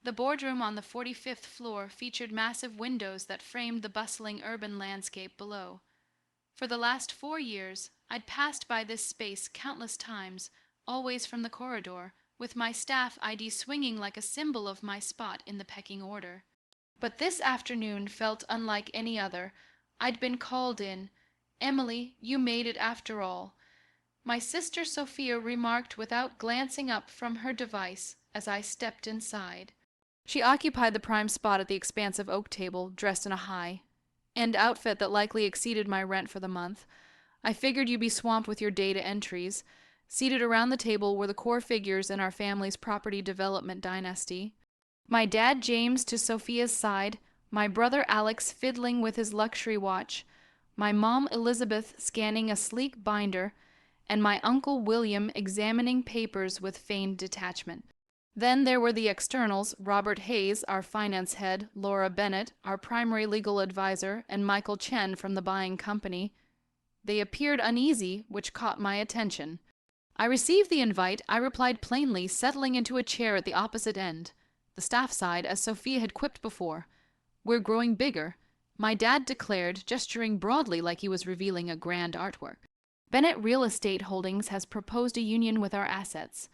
The boardroom on the 45th floor featured massive windows that framed the bustling urban landscape below. For the last 4 years, I'd passed by this space countless times, always from the corridor, with my staff ID swinging like a symbol of my spot in the pecking order. But this afternoon felt unlike any other. I'd been called in. "Emily, you made it after all," my sister Sophia remarked without glancing up from her device as I stepped inside. She occupied the prime spot at the expansive oak table, dressed in a high-end outfit that likely exceeded my rent for the month. I figured you'd be swamped with your data entries. Seated around the table were the core figures in our family's property development dynasty. My dad James to Sophia's side, my brother Alex fiddling with his luxury watch, my mom Elizabeth scanning a sleek binder, and my uncle William examining papers with feigned detachment. Then there were the externals: Robert Hayes, our finance head, Laura Bennett, our primary legal advisor, and Michael Chen from the buying company. They appeared uneasy, which caught my attention. I received the invite. I replied plainly, settling into a chair at the opposite end. The staff side, as Sophia had quipped before. "We're growing bigger," my dad declared, gesturing broadly like he was revealing a grand artwork. "Bennett Real Estate Holdings has proposed a union with our assets.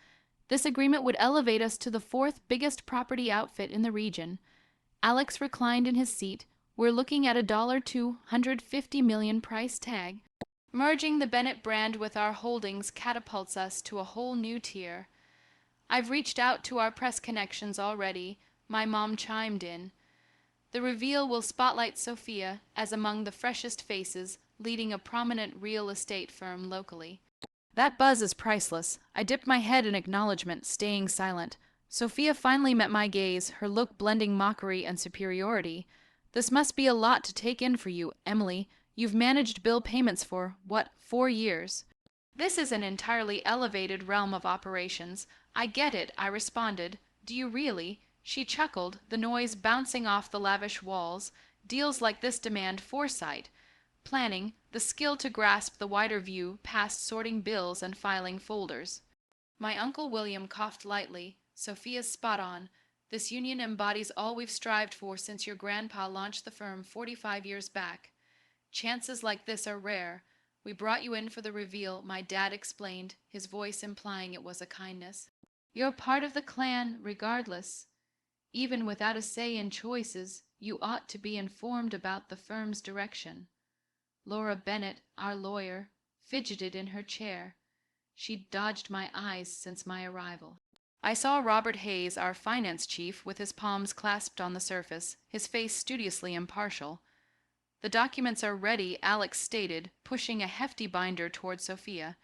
This agreement would elevate us to the fourth biggest property outfit in the region." Alex reclined in his seat. "We're looking at a $250 million price tag. Merging the Bennett brand with our holdings catapults us to a whole new tier." "I've reached out to our press connections already," my mom chimed in. "The reveal will spotlight Sophia as among the freshest faces, leading a prominent real estate firm locally." That buzz is priceless. I dipped my head in acknowledgement, staying silent. Sophia finally met my gaze, her look blending mockery and superiority. "This must be a lot to take in for you, Emily. You've managed bill payments for, 4 years?" "This is an entirely elevated realm of operations. I get it," I responded. "Do you really?" She chuckled, the noise bouncing off the lavish walls. "Deals like this demand foresight, planning, the skill to grasp the wider view past sorting bills and filing folders." My Uncle William coughed lightly. "Sophia's spot on. This union embodies all we've strived for since your grandpa launched the firm 45 years back. Chances like this are rare. We brought you in for the reveal," my dad explained, his voice implying it was a kindness. "You're part of the clan, regardless. Even without a say in choices, you ought to be informed about the firm's direction." Laura Bennett, our lawyer, fidgeted in her chair. She'd dodged my eyes since my arrival. I saw Robert Hayes, our finance chief, with his palms clasped on the surface, his face studiously impartial. "The documents are ready," Alex stated, pushing a hefty binder toward Sophia.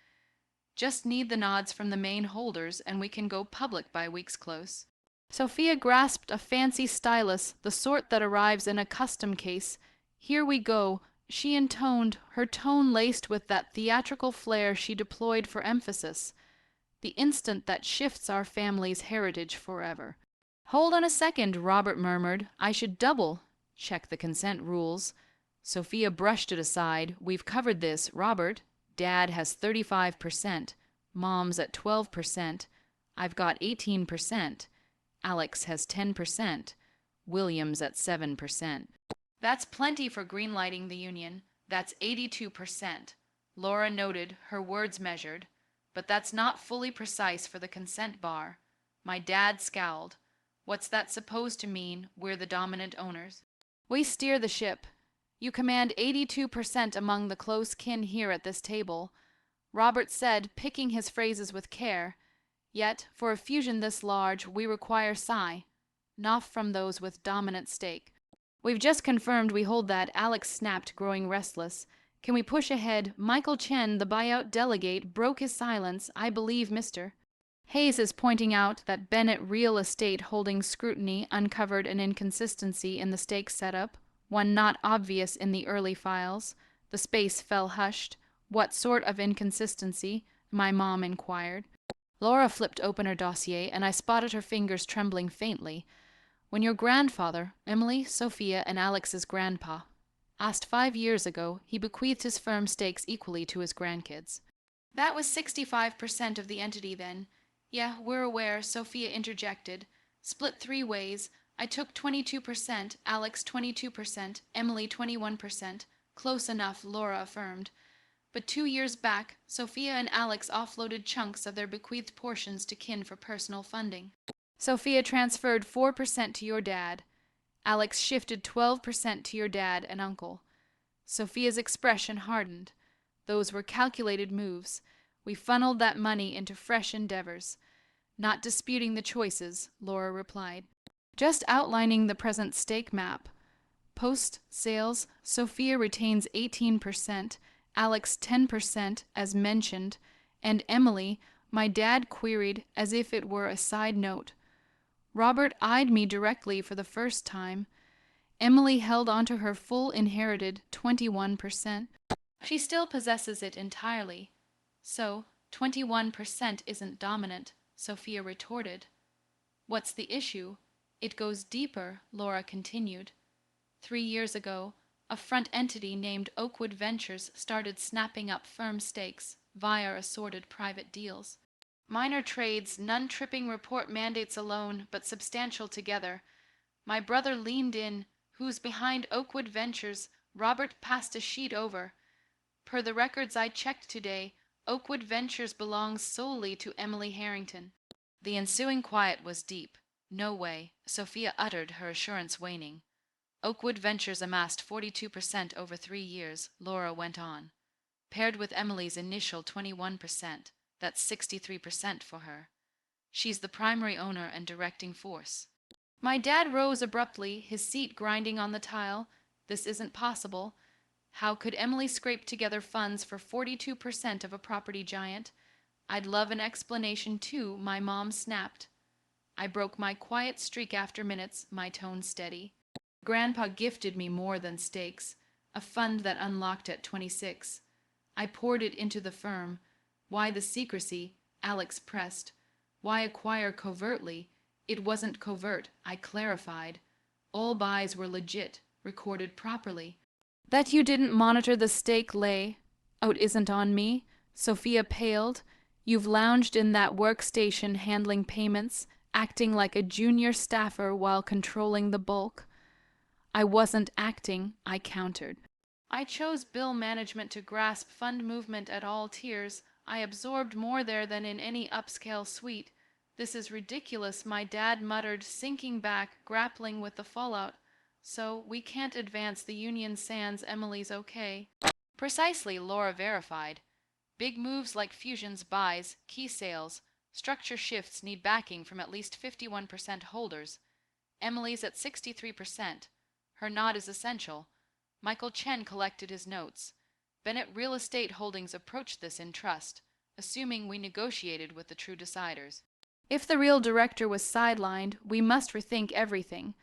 "Just need the nods from the main holders, and we can go public by week's close." Sophia grasped a fancy stylus, the sort that arrives in a custom case. "Here we go," she intoned, her tone laced with that theatrical flair she deployed for emphasis. "The instant that shifts our family's heritage forever." "Hold on a second," Robert murmured. "I should double check the consent rules." Sophia brushed it aside. "We've covered this, Robert. Dad has 35%. Mom's at 12%. I've got 18%. Alex has 10%. William's at 7%. That's plenty for greenlighting the union. That's 82%. Laura noted, her words measured. But that's not fully precise for the consent bar. My dad scowled. "What's that supposed to mean, we're the dominant owners?" "We steer the ship. You command 82% among the close kin here at this table," Robert said, picking his phrases with care. "Yet, for a fusion this large, we require not from those with dominant stake." "We've just confirmed we hold that," Alex snapped, growing restless. "Can we push ahead?" Michael Chen, the buyout delegate, broke his silence. "I believe Mr. Hayes is pointing out that Bennett Real Estate Holdings scrutiny uncovered an inconsistency in the stake setup, one not obvious in the early files." The space fell hushed. "What sort of inconsistency?" my mom inquired. Laura flipped open her dossier, and I spotted her fingers trembling faintly. "When your grandfather, Emily, Sophia, and Alex's grandpa, asked 5 years ago, he bequeathed his firm stakes equally to his grandkids." "That was 65% of the entity then." "Yeah, we're aware," Sophia interjected. Split three ways. I took 22%, Alex 22%, Emily 21%. Close enough, Laura affirmed. But 2 years back, Sophia and Alex offloaded chunks of their bequeathed portions to kin for personal funding. Sophia transferred 4% to your dad. Alex shifted 12% to your dad and uncle. Sophia's expression hardened. Those were calculated moves. We funneled that money into fresh endeavors. Not disputing the choices, Laura replied. Just outlining the present stake map. Post-sales, Sophia retains 18%, Alex 10% as mentioned, and Emily, my dad queried as if it were a side note. Robert eyed me directly for the first time. Emily held onto her full inherited 21%. She still possesses it entirely. So, 21% isn't dominant, Sophia retorted. What's the issue? It goes deeper, Laura continued. 3 years ago, a front entity named Oakwood Ventures started snapping up firm stakes via assorted private deals. Minor trades, none tripping report mandates alone, but substantial together. My brother leaned in. Who's behind Oakwood Ventures? Robert passed a sheet over. Per the records I checked today, Oakwood Ventures belongs solely to Emily Harrington. The ensuing quiet was deep. No way, Sophia uttered, her assurance waning. Oakwood Ventures amassed 42% over 3 years, Laura went on. Paired with Emily's initial 21%, that's 63% for her. She's the primary owner and directing force. My dad rose abruptly, his seat grinding on the tile. This isn't possible. How could Emily scrape together funds for 42% of a property giant? I'd love an explanation too, my mom snapped. I broke my quiet streak after minutes, my tone steady. Grandpa gifted me more than stakes, a fund that unlocked at 26. I poured it into the firm. Why the secrecy? Alex pressed. Why acquire covertly? It wasn't covert, I clarified. All buys were legit, recorded properly. That you didn't monitor the stake lay out isn't on me. Sophia paled. You've lounged in that workstation handling payments, acting like a junior staffer while controlling the bulk. I wasn't acting, I countered. I chose bill management to grasp fund movement at all tiers. I absorbed more there than in any upscale suite. This is ridiculous, my dad muttered, sinking back, grappling with the fallout. So we can't advance the union sans Emily's okay. Precisely, Laura verified. Big moves like fusions, buys, key sales, structure shifts need backing from at least 51% holders. Emily's at 63%. Her nod is essential. Michael Chen collected his notes. Bennett Real Estate Holdings approached this in trust, assuming we negotiated with the true deciders. If the real director was sidelined, we must rethink everything.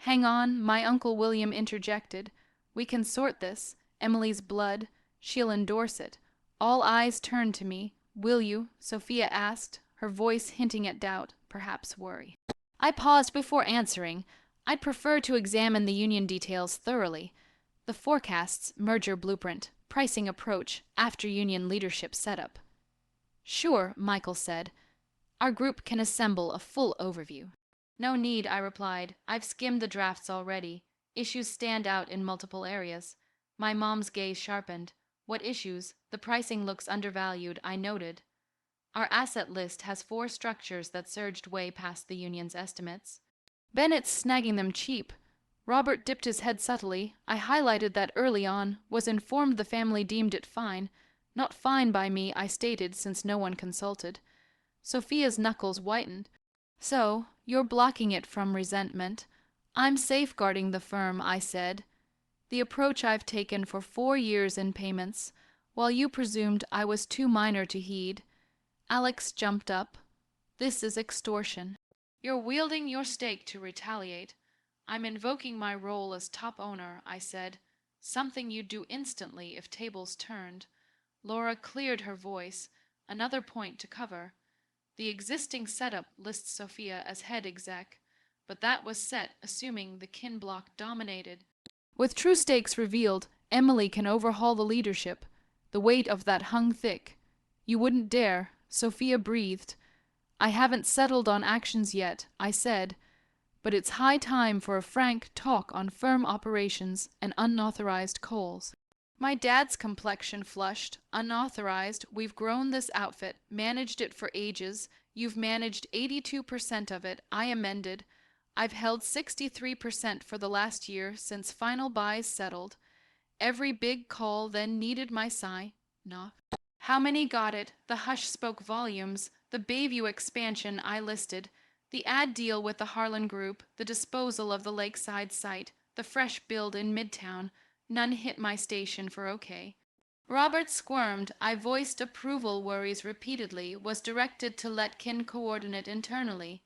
Hang on, my Uncle William interjected. We can sort this. Emily's blood. She'll endorse it. All eyes turned to me. Will you? Sophia asked, her voice hinting at doubt, perhaps worry. I paused before answering. I'd prefer to examine the union details thoroughly. The forecasts, merger blueprint, pricing approach, after union leadership setup. Sure, Michael said. Our group can assemble a full overview. No need, I replied. I've skimmed the drafts already. Issues stand out in multiple areas. My mom's gaze sharpened. What issues? The pricing looks undervalued, I noted. Our asset list has 4 structures that surged way past the union's estimates. Bennett's snagging them cheap. Robert dipped his head subtly. I highlighted that early on, was informed the family deemed it fine. Not fine by me, I stated, since no one consulted. Sophia's knuckles whitened. So, you're blocking it from resentment. I'm safeguarding the firm, I said. The approach I've taken for 4 years in payments, while you presumed I was too minor to heed. Alex jumped up. This is extortion. You're wielding your stake to retaliate. I'm invoking my role as top owner, I said. Something you'd do instantly if tables turned. Laura cleared her voice. Another point to cover. The existing setup lists Sophia as head exec, but that was set assuming the kin block dominated. With true stakes revealed, Emily can overhaul the leadership. The weight of that hung thick. You wouldn't dare, Sophia breathed. I haven't settled on actions yet, I said. but it's high time for a frank talk on firm operations and unauthorized calls. My dad's complexion flushed. Unauthorized, we've grown this outfit, managed it for ages. You've managed 82% of it, I amended. I've held 63% for the last year since final buys settled. Every big call then needed my sign-off. How many got it? The hush spoke volumes. The Bayview expansion I listed. The ad deal with the Harlan Group, the disposal of the lakeside site, the fresh build in Midtown. None hit my station for okay. Robert squirmed. I voiced approval worries repeatedly, was directed to let Kin coordinate internally.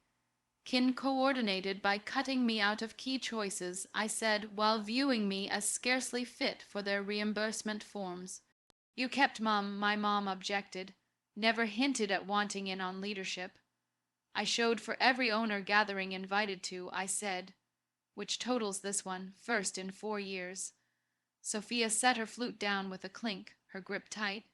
Kin coordinated by cutting me out of key choices, I said, while viewing me as scarcely fit for their reimbursement forms. You kept Mum, my mom objected. Never hinted at wanting in on leadership. I showed for every owner gathering invited to, I said, which totals this one, first in 4 years. Sophia set her flute down with a clink, her grip tight.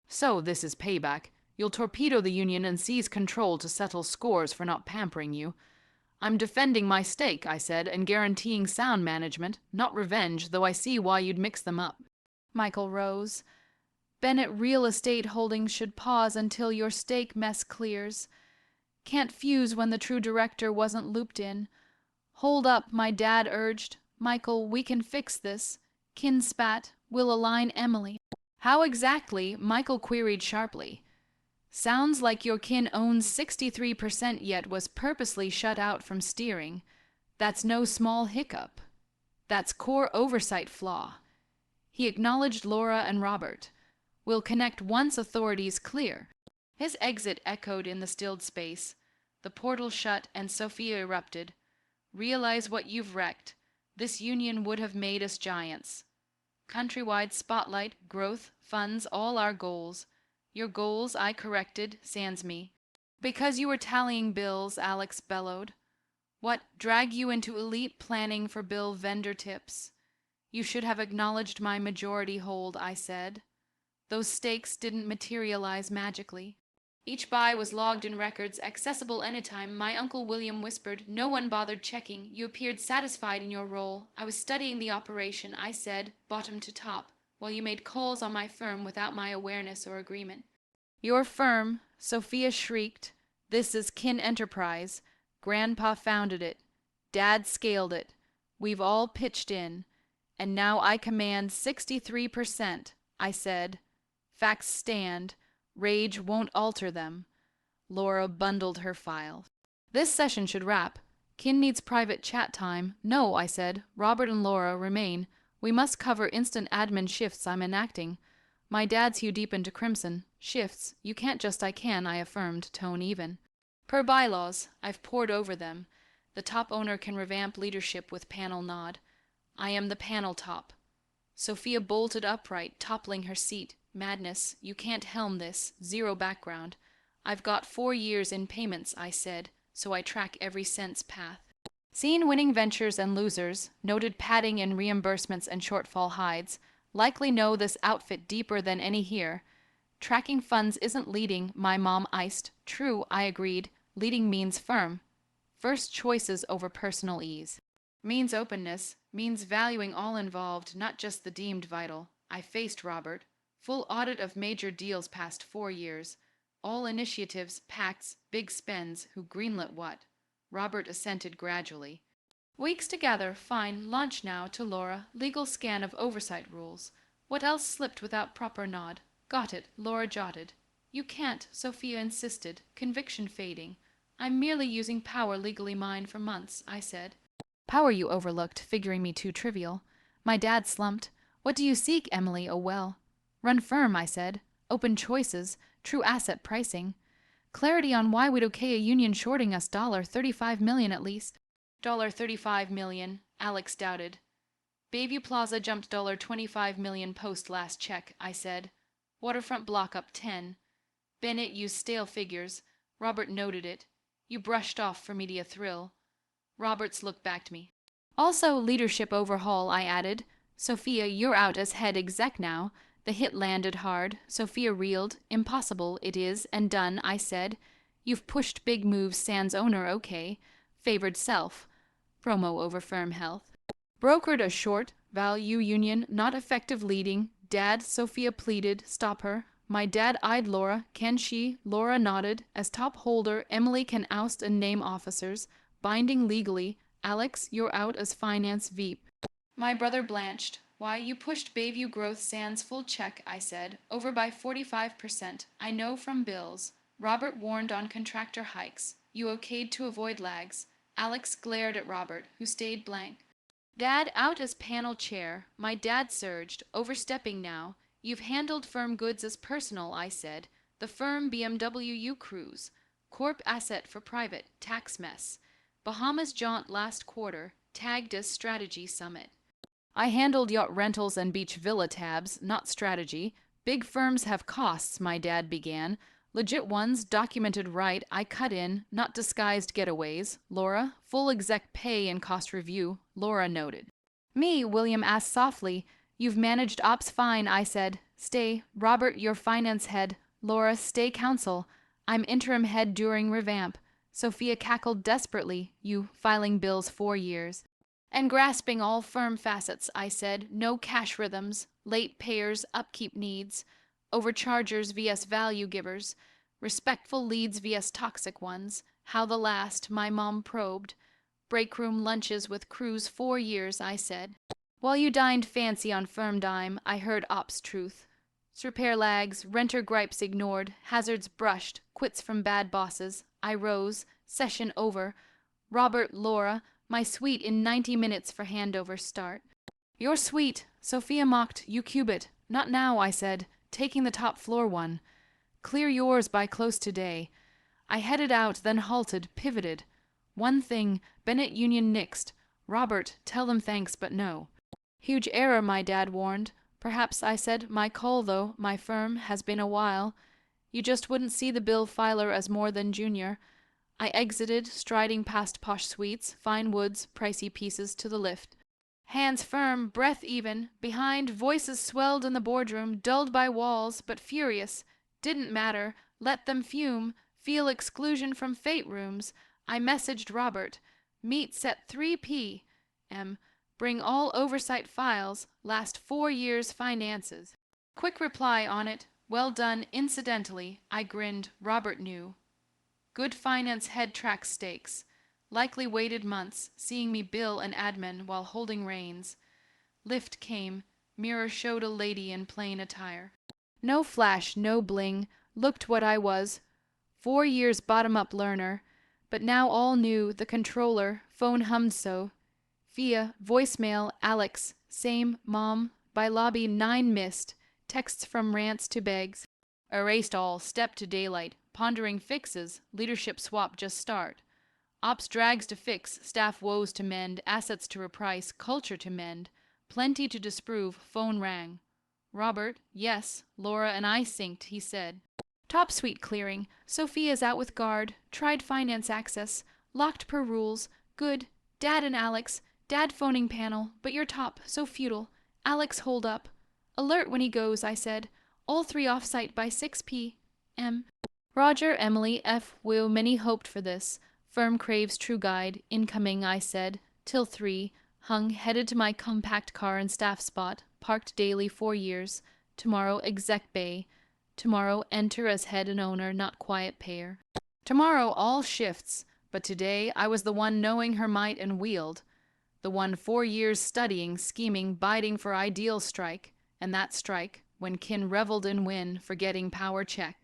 So this is payback. You'll torpedo the union and seize control to settle scores for not pampering you. I'm defending my stake, I said, and guaranteeing sound management, not revenge, though I see why you'd mix them up. Michael rose. Bennett Real Estate Holdings should pause until your stake mess clears. Can't fuse when the true director wasn't looped in. Hold up, my dad urged. Michael, we can fix this. Kin spat, we'll align Emily. How exactly? Michael queried sharply. Sounds like your kin owns 63% yet was purposely shut out from steering. That's no small hiccup. That's core oversight flaw. He acknowledged Laura and Robert. We'll connect once authority's clear. His exit echoed in the stilled space. The portal shut and Sophia erupted. Realize what you've wrecked. This union would have made us giants. Countrywide spotlight, growth, funds, all our goals. Your goals, I corrected, sans me. Because you were tallying bills, Alex bellowed. What, drag you into elite planning for bill vendor tips? You should have acknowledged my majority hold, I said. Those stakes didn't materialize magically. Each buy was logged in records, accessible anytime. My Uncle William whispered. No one bothered checking. You appeared satisfied in your role. I was studying the operation, I said, bottom to top, while you made calls on my firm without my awareness or agreement. Your firm, Sophia shrieked. This is Kin Enterprise. Grandpa founded it. Dad scaled it. We've all pitched in. And now I command 63%, I said. Facts stand. Rage won't alter them. Laura bundled her file. This session should wrap. Kin needs private chat time. No, I said. Robert and Laura remain. We must cover instant admin shifts I'm enacting. My dad's hue deep into crimson. Shifts. You can't just I can, I affirmed, tone even. Per bylaws, I've pored over them. The top owner can revamp leadership with panel nod. I am the panel top. Sophia bolted upright, toppling her seat. Madness, you can't helm this, zero background. I've got 4 years in payments, I said, so I track every cent's path. Seen winning ventures and losers, noted padding in reimbursements and shortfall hides, likely know this outfit deeper than any here. Tracking funds isn't leading, my mom iced. True, I agreed, leading means firm. First choices over personal ease. Means openness, means valuing all involved, not just the deemed vital. I faced Robert. Full audit of major deals past 4 years. All initiatives, pacts, big spends, who greenlit what. Robert assented gradually. Weeks together, fine, launch now to Laura, legal scan of oversight rules. What else slipped without proper nod? Got it, Laura jotted. You can't, Sophia insisted, conviction fading. I'm merely using power legally mine for months, I said. Power you overlooked, figuring me too trivial. My dad slumped. What do you seek, Emily? Oh well. Run firm, I said. Open choices, true asset pricing. Clarity on why we'd okay a union shorting us $35 million at least. $35 million, Alex doubted. Bayview Plaza jumped $25 million post last check, I said. Waterfront block up 10. Bennett used stale figures. Robert noted it. You brushed off for media thrill. Roberts looked back to me. Also leadership overhaul, I added. Sophia, you're out as head exec now. The hit landed hard. Sophia reeled. Impossible, it is, and done, I said. You've pushed big moves sans owner, okay. Favored self. promo over firm health. Brokered a short value union, not effective leading. Dad, Sophia pleaded, stop her. My dad eyed Laura. Can she? Laura nodded. As top holder, Emily can oust and name officers. Binding legally. Alex, you're out as finance VP. My brother blanched. Why, you pushed Bayview Growth Sands full check, I said. Over by 45%. I know from bills. Robert warned on contractor hikes. You okayed to avoid lags. Alex glared at Robert, who stayed blank. Dad out as panel chair. My dad surged, overstepping now. You've handled firm goods as personal, I said. The firm BMW cruise. Corp asset for private, tax mess. Bahamas jaunt last quarter, tagged as strategy summit. I handled yacht rentals and beach villa tabs, not strategy. Big firms have costs, my dad began. Legit ones, documented right, I cut in, not disguised getaways. Laura, full exec pay and cost review, Laura noted. Me, William asked softly. You've managed ops fine, I said. Stay, Robert, your finance head. Laura, stay counsel. I'm interim head during revamp. Sophia cackled desperately. You, filing bills 4 years. And grasping all firm facets, I said. No cash rhythms, late payers, upkeep needs. Overchargers vs value givers, respectful leads vs toxic ones, how the last, my mom probed. Breakroom lunches with crews 4 years, I said. While you dined fancy on firm dime, I heard ops truth. Repair lags, renter gripes ignored, hazards brushed, quits from bad bosses. I rose, session over. Robert, Laura, my suite in 90 minutes for handover start. Your suite, Sophia mocked, you cubit. Not now, I said. Taking the top floor one. Clear yours by close today. I headed out, then halted, pivoted. One thing, Bennett Union nixed. Robert, tell them thanks, but no. Huge error, my dad warned. Perhaps, I said, my call though, my firm, has been a while. You just wouldn't see the bill filer as more than junior. I exited, striding past posh suites, fine woods, pricey pieces to the lift. Hands firm, breath even. Behind, voices swelled in the boardroom, dulled by walls, but furious. Didn't matter. Let them fume. Feel exclusion from fate rooms. I messaged Robert. Meet set 3 p.m. Bring all oversight files. Last 4 years' finances. Quick reply on it. Well done, incidentally. I grinned. Robert knew. Good finance head track stakes. Likely waited months, seeing me bill and admin while holding reins. Lift came. Mirror showed a lady in plain attire. No flash, no bling. Looked what I was. 4 years bottom-up learner. But now all knew, the controller, phone hummed so. Via, voicemail, Alex, same, mom, by lobby 9 missed. Texts from rants to begs. Erased all, step to daylight. Pondering fixes, leadership swap just start. Ops drags to fix, staff woes to mend, assets to reprice, culture to mend. Plenty to disprove, phone rang. Robert, yes, Laura and I synced, he said. Top suite clearing, Sophia's out with guard, tried finance access, locked per rules, good, Dad and Alex, Dad phoning panel, but you're top, so futile. Alex hold up. Alert when he goes, I said. All 3 off-site by 6 p.m. Roger, Emily, F. Will, many hoped for this. Firm craves true guide. Incoming, I said. Till 3. Hung, headed to my compact car and staff spot. Parked daily 4 years. Tomorrow, exec bay. Tomorrow, enter as head and owner, not quiet payer. Tomorrow, all shifts. But today, I was the one knowing her might and wield. The one 4 years studying, scheming, biding for ideal strike. And that strike, when kin reveled in win, forgetting power check.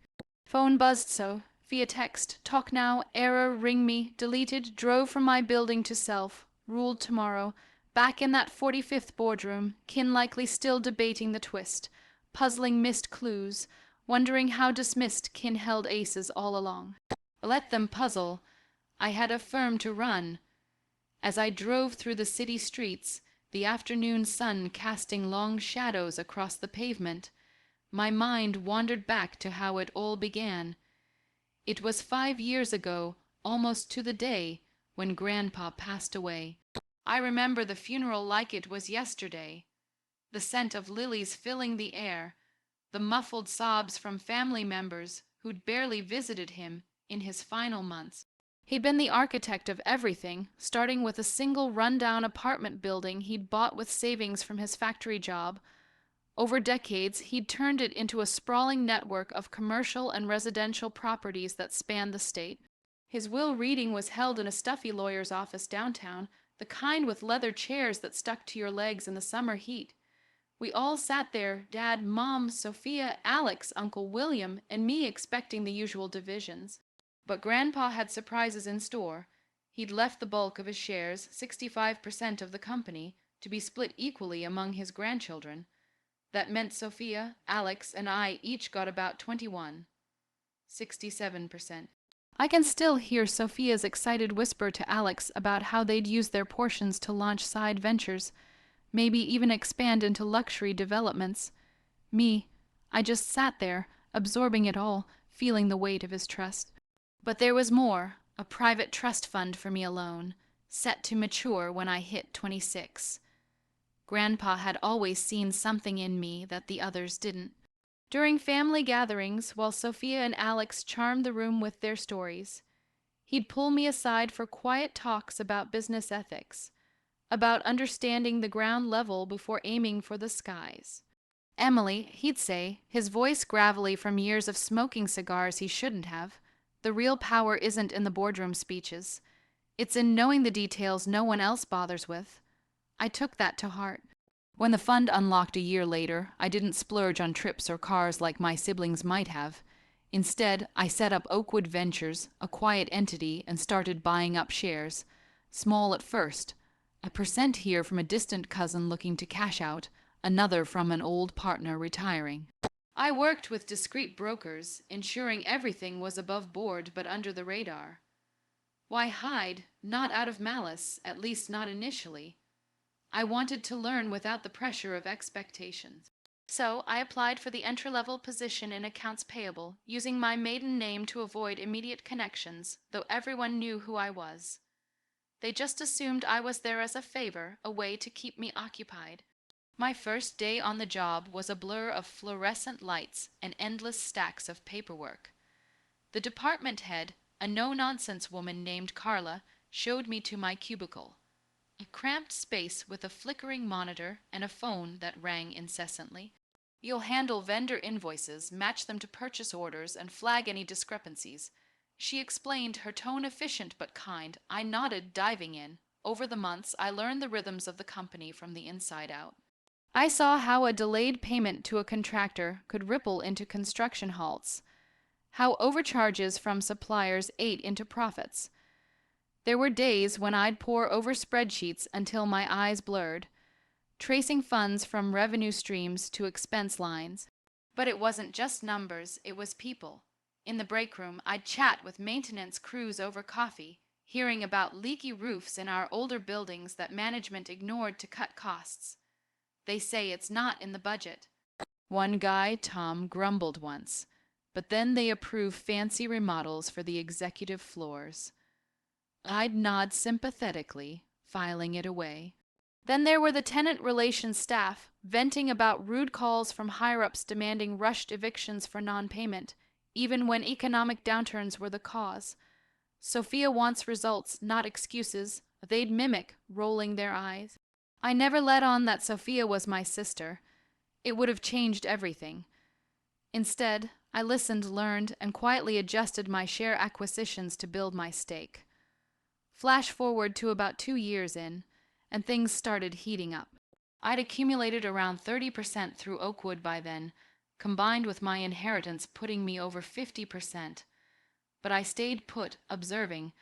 Phone buzzed so. Via text, talk now, error, ring me, deleted, drove from my building to self, ruled tomorrow, back in that 45th boardroom, kin likely still debating the twist, puzzling missed clues, wondering how dismissed kin held aces all along. Let them puzzle. I had a firm to run. As I drove through the city streets, the afternoon sun casting long shadows across the pavement, my mind wandered back to how it all began. It was 5 years ago, almost to the day, when Grandpa passed away. I remember the funeral like it was yesterday. The scent of lilies filling the air, the muffled sobs from family members who'd barely visited him in his final months. He'd been the architect of everything, starting with a single rundown apartment building he'd bought with savings from his factory job. Over decades, he'd turned it into a sprawling network of commercial and residential properties that spanned the state. His will reading was held in a stuffy lawyer's office downtown, the kind with leather chairs that stuck to your legs in the summer heat. We all sat there, Dad, Mom, Sophia, Alex, Uncle William, and me, expecting the usual divisions. But Grandpa had surprises in store. He'd left the bulk of his shares, 65% of the company, to be split equally among his grandchildren. That meant Sophia, Alex, and I each got about 21, 67%. I can still hear Sophia's excited whisper to Alex about how they'd use their portions to launch side ventures, maybe even expand into luxury developments. Me, I just sat there, absorbing it all, feeling the weight of his trust. But there was more, a private trust fund for me alone, set to mature when I hit 26. Grandpa had always seen something in me that the others didn't. During family gatherings, while Sophia and Alex charmed the room with their stories, he'd pull me aside for quiet talks about business ethics, about understanding the ground level before aiming for the skies. Emily, he'd say, his voice gravelly from years of smoking cigars he shouldn't have, the real power isn't in the boardroom speeches. It's in knowing the details no one else bothers with. I took that to heart. When the fund unlocked a year later, I didn't splurge on trips or cars like my siblings might have. Instead, I set up Oakwood Ventures, a quiet entity, and started buying up shares. Small at first. A percent here from a distant cousin looking to cash out, another from an old partner retiring. I worked with discreet brokers, ensuring everything was above board but under the radar. Why hide? Not out of malice, at least not initially. I wanted to learn without the pressure of expectations. So I applied for the entry-level position in accounts payable, using my maiden name to avoid immediate connections, though everyone knew who I was. They just assumed I was there as a favor, a way to keep me occupied. My first day on the job was a blur of fluorescent lights and endless stacks of paperwork. The department head, a no-nonsense woman named Carla, showed me to my cubicle. A cramped space with a flickering monitor and a phone that rang incessantly. You'll handle vendor invoices, match them to purchase orders, and flag any discrepancies. She explained, her tone efficient but kind. I nodded, diving in. Over the months, I learned the rhythms of the company from the inside out. I saw how a delayed payment to a contractor could ripple into construction halts, how overcharges from suppliers ate into profits. There were days when I'd pore over spreadsheets until my eyes blurred, tracing funds from revenue streams to expense lines. But it wasn't just numbers, it was people. In the break room, I'd chat with maintenance crews over coffee, hearing about leaky roofs in our older buildings that management ignored to cut costs. They say it's not in the budget. One guy, Tom, grumbled once, but then they approve fancy remodels for the executive floors. I'd nod sympathetically, filing it away. Then there were the tenant relations staff, venting about rude calls from higher-ups demanding rushed evictions for non-payment, even when economic downturns were the cause. Sophia wants results, not excuses. They'd mimic, rolling their eyes. I never let on that Sophia was my sister. It would have changed everything. Instead, I listened, learned, and quietly adjusted my share acquisitions to build my stake. Flash forward to about 2 years in, and things started heating up. I'd accumulated around 30% through Oakwood by then, combined with my inheritance putting me over 50%. But I stayed put, observing.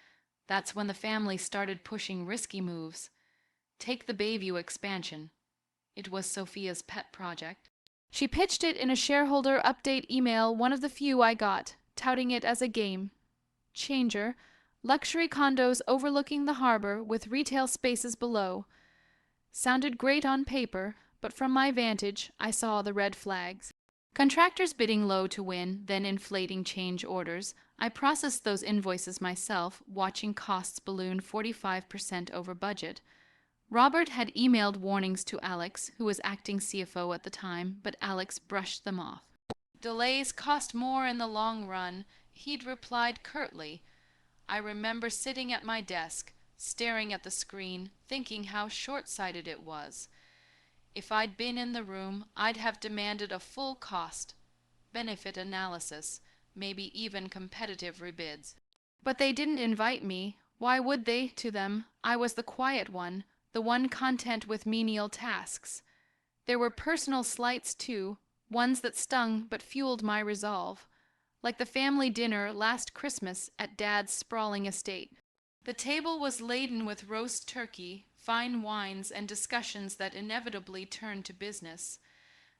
That's when the family started pushing risky moves. Take the Bayview expansion. It was Sophia's pet project. She pitched it in a shareholder update email, one of the few I got, touting it as a game changer. Luxury condos overlooking the harbor with retail spaces below. Sounded great on paper, but from my vantage, I saw the red flags. Contractors bidding low to win, then inflating change orders. I processed those invoices myself, watching costs balloon 45% over budget. Robert had emailed warnings to Alex, who was acting CFO at the time, but Alex brushed them off. Delays cost more in the long run, he'd replied curtly. I remember sitting at my desk, staring at the screen, thinking how short-sighted it was. If I'd been in the room, I'd have demanded a full cost, benefit analysis, maybe even competitive rebids. But they didn't invite me. Why would they? To them, I was the quiet one, the one content with menial tasks. There were personal slights, too, ones that stung but fueled my resolve, like the family dinner last Christmas at Dad's sprawling estate. The table was laden with roast turkey, fine wines, and discussions that inevitably turned to business.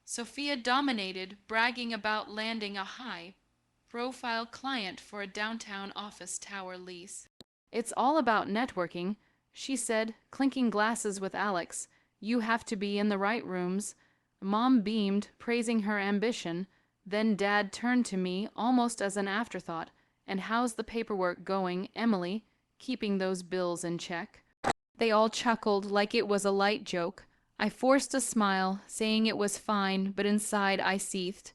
Sophia dominated, bragging about landing a high-profile client for a downtown office tower lease. "It's all about networking," she said, clinking glasses with Alex. "You have to be in the right rooms." Mom beamed, praising her ambition. Then Dad turned to me, almost as an afterthought. "And how's the paperwork going, Emily? Keeping those bills in check?" They all chuckled like it was a light joke. I forced a smile, saying it was fine, but inside I seethed.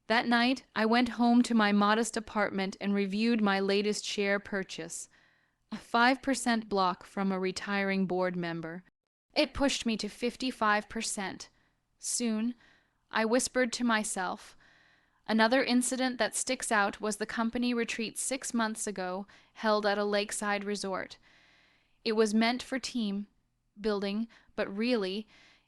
That night, I went home to my modest apartment and reviewed my latest share purchase, a 5% block from a retiring board member. It pushed me to 55%. Soon, I whispered to myself. Another incident that sticks out was the company retreat 6 months ago, held at a lakeside resort. It was meant for team building, but really,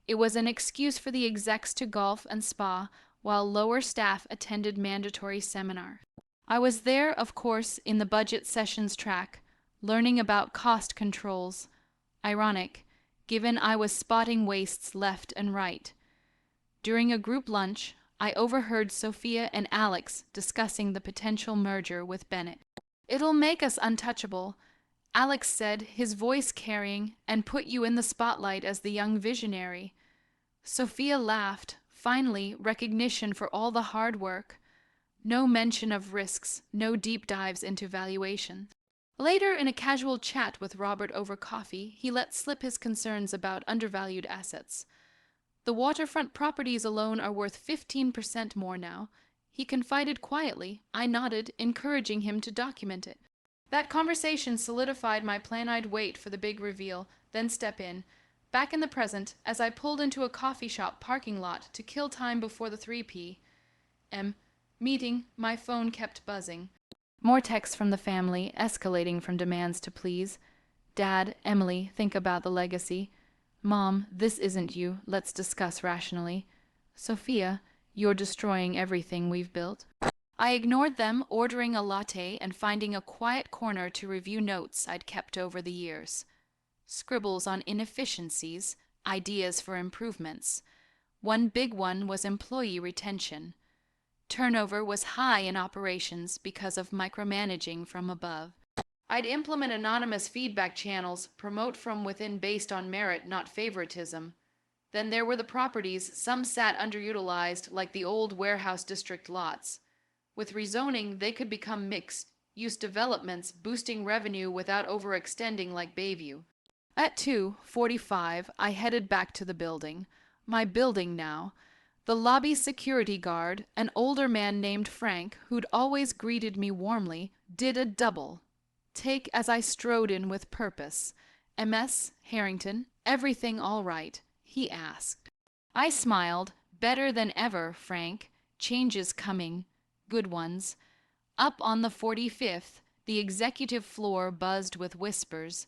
it was an excuse for the execs to golf and spa, while lower staff attended mandatory seminar. I was there, of course, in the budget sessions track, learning about cost controls. Ironic, given I was spotting wastes left and right. During a group lunch, I overheard Sophia and Alex discussing the potential merger with Bennett. "It'll make us untouchable," Alex said, his voice carrying, "and put you in the spotlight as the young visionary." Sophia laughed, finally recognition for all the hard work. No mention of risks, no deep dives into valuation. Later, in a casual chat with Robert over coffee, he let slip his concerns about undervalued assets. "The waterfront properties alone are worth 15% more now." He confided quietly. I nodded, encouraging him to document it. That conversation solidified my plan. I'd wait for the big reveal, then step in. Back in the present, as I pulled into a coffee shop parking lot to kill time before the 3 p.m. meeting, my phone kept buzzing. More texts from the family, escalating from demands to please. "Dad, Emily, think about the legacy." "Mom, this isn't you. Let's discuss rationally." "Sophia, you're destroying everything we've built." I ignored them, ordering a latte and finding a quiet corner to review notes I'd kept over the years. Scribbles on inefficiencies, ideas for improvements. One big one was employee retention. Turnover was high in operations because of micromanaging from above. I'd implement anonymous feedback channels, promote from within based on merit, not favoritism. Then there were the properties, some sat underutilized, like the old warehouse district lots. With rezoning, they could become mixed-use developments, boosting revenue without overextending like Bayview. At 2:45, I headed back to the building. My building now. The lobby security guard, an older man named Frank, who'd always greeted me warmly, did a double take as I strode in with purpose. "MS, Harrington, everything all right?" he asked. I smiled. "Better than ever, Frank. Changes coming. Good ones." Up on the 45th, the executive floor buzzed with whispers.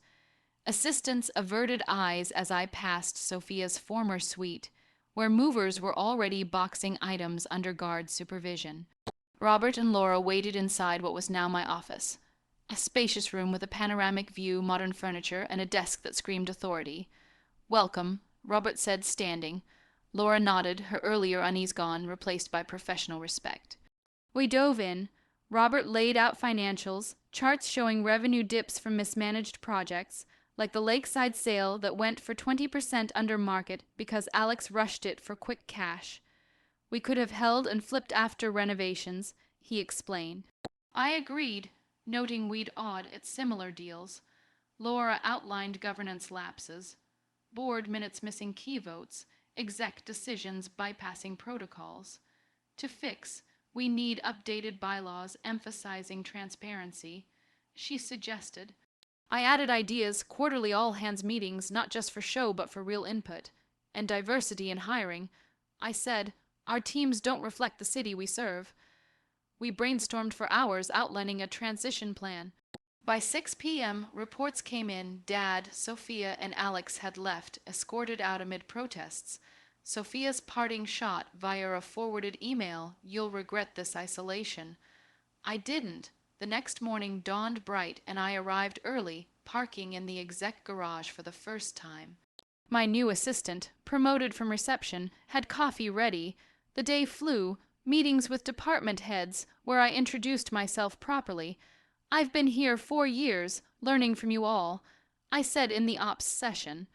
Assistants averted eyes as I passed Sophia's former suite, where movers were already boxing items under guard supervision. Robert and Laura waited inside what was now my office. A spacious room with a panoramic view, modern furniture, and a desk that screamed authority. "Welcome," Robert said, standing. Laura nodded, her earlier unease gone, replaced by professional respect. We dove in. Robert laid out financials, charts showing revenue dips from mismanaged projects, like the lakeside sale that went for 20% under market because Alex rushed it for quick cash. "We could have held and flipped after renovations," he explained. I agreed, noting we'd awed at similar deals. Laura outlined governance lapses, board minutes missing key votes, exec decisions bypassing protocols. To fix, we need updated bylaws emphasizing transparency, she suggested. I added ideas, quarterly all-hands meetings, not just for show but for real input, and diversity in hiring. I said, our teams don't reflect the city we serve. We brainstormed for hours outlining a transition plan. By 6 p.m., reports came in. Dad, Sophia, and Alex had left, escorted out amid protests. Sophia's parting shot via a forwarded email, "You'll regret this isolation." I didn't. The next morning dawned bright, and I arrived early, parking in the exec garage for the first time. My new assistant, promoted from reception, had coffee ready. The day flew, meetings with department heads, where I introduced myself properly. I've been here 4 years, learning from you all, I said in the ops session.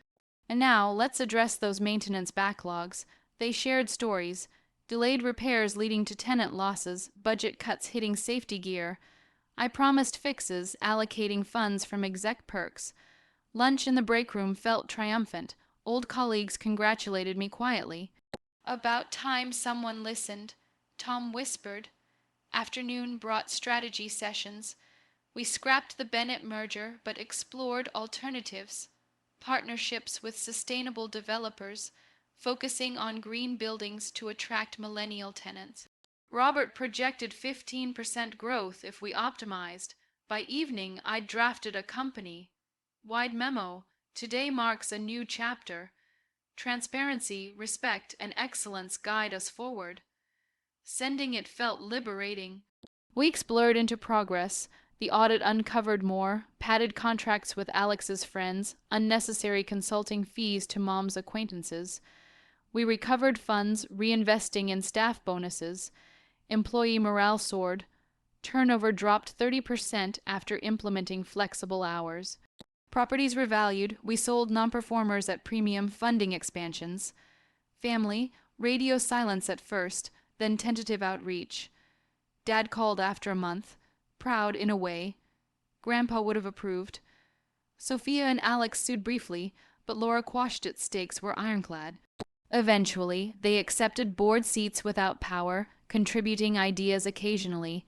And now let's address those maintenance backlogs. They shared stories. Delayed repairs leading to tenant losses, budget cuts hitting safety gear. I promised fixes, allocating funds from exec perks. Lunch in the break room felt triumphant. Old colleagues congratulated me quietly. About time someone listened, Tom whispered. Afternoon brought strategy sessions. We scrapped the Bennett merger but explored alternatives. Partnerships with sustainable developers, focusing on green buildings to attract millennial tenants. Robert projected 15% growth if we optimized. By evening, I'd drafted a company-wide memo. Today marks a new chapter. Transparency, respect, and excellence guide us forward. Sending it felt liberating. Weeks blurred into progress. The audit uncovered more, padded contracts with Alex's friends, unnecessary consulting fees to Mom's acquaintances. We recovered funds, reinvesting in staff bonuses. Employee morale soared. Turnover dropped 30% after implementing flexible hours. Properties revalued. We sold non-performers at premium, funding expansions. Family, radio silence at first, then tentative outreach. Dad called after a month, proud in a way. Grandpa would have approved. Sophia and Alex sued briefly, but Laura quashed its stakes were ironclad. Eventually, they accepted board seats without power, contributing ideas occasionally.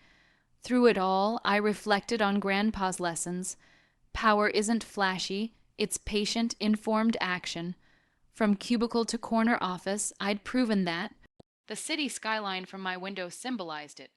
Through it all, I reflected on Grandpa's lessons. Power isn't flashy, it's patient, informed action. From cubicle to corner office, I'd proven that. The city skyline from my window symbolized it.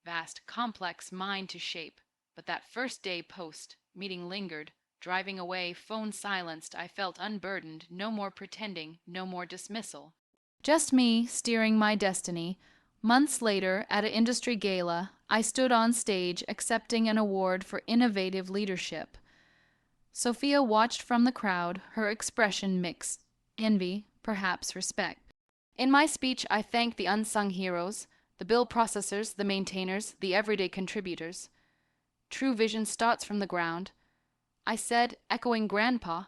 Vast, complex mind to shape. But that first day post, meeting lingered. Driving away, phone silenced, I felt unburdened, no more pretending, no more dismissal. Just me, steering my destiny. Months later, at an industry gala, I stood on stage accepting an award for innovative leadership. Sophia watched from the crowd, her expression mixed. Envy, perhaps respect. In my speech, I thanked the unsung heroes, the bill processors, the maintainers, the everyday contributors. True vision starts from the ground. I said, echoing Grandpa,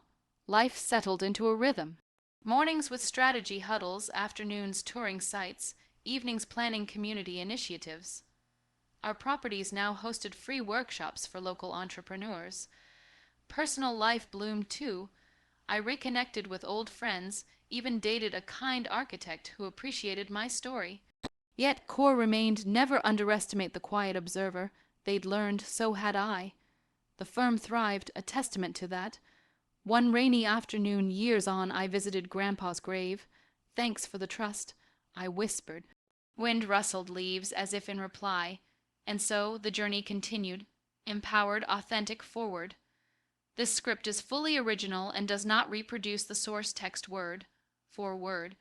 life settled into a rhythm. Mornings with strategy huddles, afternoons touring sites, evenings planning community initiatives. Our properties now hosted free workshops for local entrepreneurs. Personal life bloomed too. I reconnected with old friends, even dated a kind architect who appreciated my story. Yet core remained, never underestimate the quiet observer. They'd learned, so had I. The firm thrived, a testament to that. One rainy afternoon, years on, I visited Grandpa's grave. Thanks for the trust, I whispered. Wind rustled leaves as if in reply, and so the journey continued, empowered, authentic, forward. This script is fully original and does not reproduce the source text word for word.